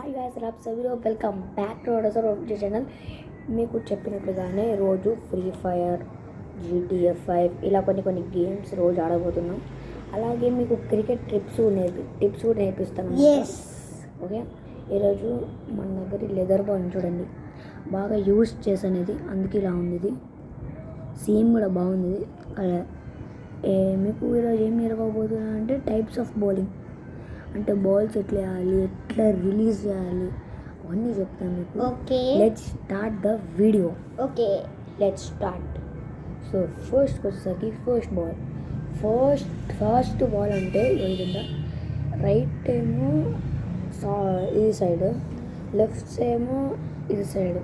Hi guys, రాప్ సభీలో welcome back to our channel. మీకు చెప్పినట్లుగానే రోజు ఫ్రీ ఫైర్, GTA 5 ఇలా కొన్ని గేమ్స్ రోజు ఆడబోతున్నాం. అలాగే మీకు క్రికెట్ టిప్స్ కూడా నేర్పిస్తాను. ఓకే, ఈరోజు మన దగ్గర లెదర్ బాల్ చూడండి, బాగా యూజ్ చేసనేది, అందుకే ఇలా ఉంది. ఇది సీమ్ కూడా బాగుంది. మీకు ఈరోజు ఏం నేర్పబోతున్నా అంటే టైప్స్ ఆఫ్ బౌలింగ్, అంటే బాల్స్ ఎట్లా వేయాలి, ఎట్లా రిలీజ్ చేయాలి, అవన్నీ చెప్తాను మీకు. Okay, let's start the video. Okay, let's start. So first వచ్చేసరికి ఫస్ట్ బాల్ అంటే ఏమిటంటే రైట్ ఏమో ఇది సైడ్, లెఫ్ట్ ఏమో ఇది సైడ్,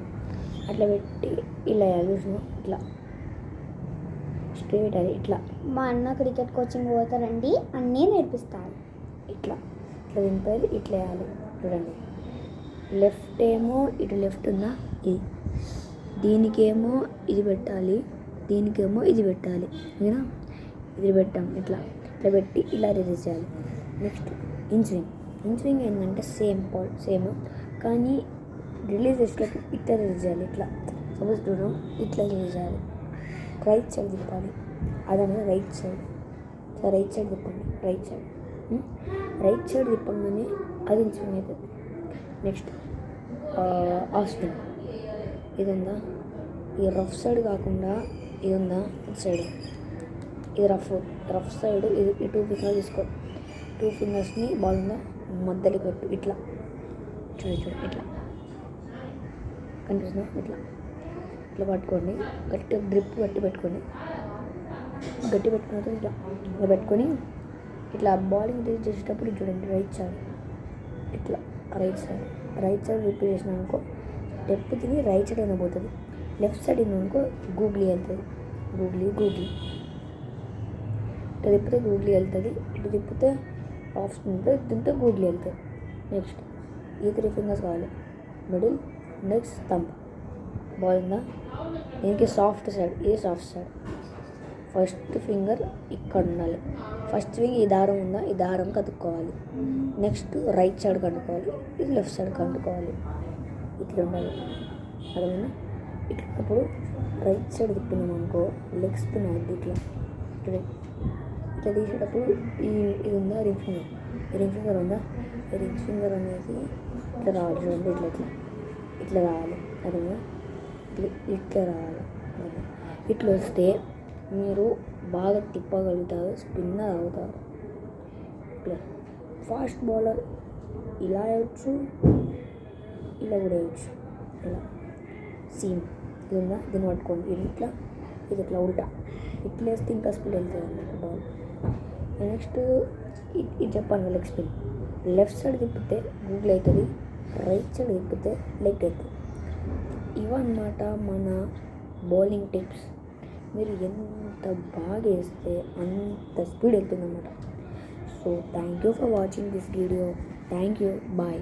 అట్లా పెట్టి ఇలా వేయాలి. చూసిన ఇట్లా స్ట్రేట్ అది ఇట్లా. మా అన్న క్రికెట్ కోచింగ్ పోతారండి, అన్నీ నేర్పిస్తారు. ఇట్లా దింపేది, ఇట్లా వేయాలి. చూడండి, లెఫ్ట్ ఏమో ఇటు లెఫ్ట్ ఉందా, ఇది దీనికేమో ఇది పెట్టాలి, దీనికేమో ఇది పెట్టాలి. ఓకేనా, ఇది పెట్టాం. ఇట్లా పెట్టి ఇలా రిలీజ్ చేయాలి. నెక్స్ట్ ఇన్స్వింగ్ ఏంటంటే సేమ్ కానీ రిలీజ్ చేసేటప్పుడు ఇట్లా రిలీజ్ చేయాలి. ఇట్లా సపోజ్ చూడడం, ఇట్లా రిలీజ్ చేయాలి. రైట్ సైడ్ తిప్పాలి, అదనేది రైట్ సైడ్ తిప్పండి. రైట్ సైడ్ తిప్పంగానే అది ఇన్స్వింగ్ అవుతుంది. Next of spin. ఇది ఉందా, ఈ రఫ్ సైడ్ కాకుండా ఇది ఉందా, ఇటు సైడ్, ఇది రఫ్ సైడ్. ఇది ఈ 2 ఫింగర్స్ తీసుకో, 2 ఫింగర్స్ని బాల్ ఉందా మధ్యలో పెట్టు. ఇట్లా చూడు ఇట్లా కనిపిస్తుందా, ఇట్లా పట్టుకోండి. గట్టి గ్రిప్ పెట్టుకున్న ఇట్లా పెట్టుకొని ఇట్లా బౌలింగ్ రిలీజ్ చేసేటప్పుడు చూడండి, రైట్ సైడ్ ఇట్లా రైట్ సైడ్ రిపీట్ చేసినా అనుకో స్టెప్ తిని రైట్ సైడ్ అయినా పోతుంది. లెఫ్ట్ సైడ్ అయినా గూగ్లీ వెళ్తుంది. గూగ్లీ ఇటు తిప్పితే గూగ్లీ వెళ్తుంది, ఇటు తిప్పితే ఆఫ్ ఉంటుంది, తింటే గూగ్లీ వెళ్తుంది. నెక్స్ట్ ఈ 3 ఫింగర్స్ కావాలి, మిడిల్, నెక్స్ట్ థంబ్. బాల్ ఉందా, దీనికి సాఫ్ట్ సైడ్, ఇది సాఫ్ట్ సైడ్. ఫస్ట్ ఫింగర్ ఇక్కడ ఉండాలి. ఫస్ట్ ఫింగర్ ఈ దారం ఉందా, ఈ దారం కదుక్కోవాలి. నెక్స్ట్ రైట్ సైడ్ కంటుకోవాలి, ఇది లెఫ్ట్ సైడ్ కంటుకోవాలి. ఇట్లా ఉండాలి. అదేనా, ఇట్లప్పుడు రైట్ సైడ్ తిప్పినాం అనుకో లెగ్ స్పిన్ అవుద్ది. ఇట్లా తీసేటప్పుడు ఇది ఉందా, రింగ్ ఫింగర్ ఉందా, రింగ్ ఫింగర్ అనేది ఇట్లా రావాలి. చూడండి, ఇట్లా రావాలి. అదేనా, ఇట్లా రావాలి. ఇట్లా వస్తే మీరు బాగా తిప్పగలుగుతారు, స్పిన్నర్ అవుతారు. ఇట్లా ఫాస్ట్ బౌలర్ ఇలా వేయచ్చు, ఇలా కూడా వేయచ్చు. ఇలా సీమ్ ఇది ఉందా, దీన్ని పట్టుకోండి. ఇది ఇట్లా ఉల్టా ఇట్లా వేస్తే ఇంకా స్పీడ్ వెళ్తుంది అన్నమాట బాల్. నెక్స్ట్ ఇది చెప్పాను, లెగ్ స్పిన్. లెఫ్ట్ సైడ్ తిప్పితే గూగుల్ అవుతుంది, రైట్ సైడ్ తిప్పితే లెగ్ అవుతుంది. ఇవన్నమాట మన బౌలింగ్ టిప్స్. మీరు ఎంత బాగా వేస్తే అంత స్పీడ్ వెళ్తుంది అన్నమాట. So thank you for watching this video. Thank you, bye.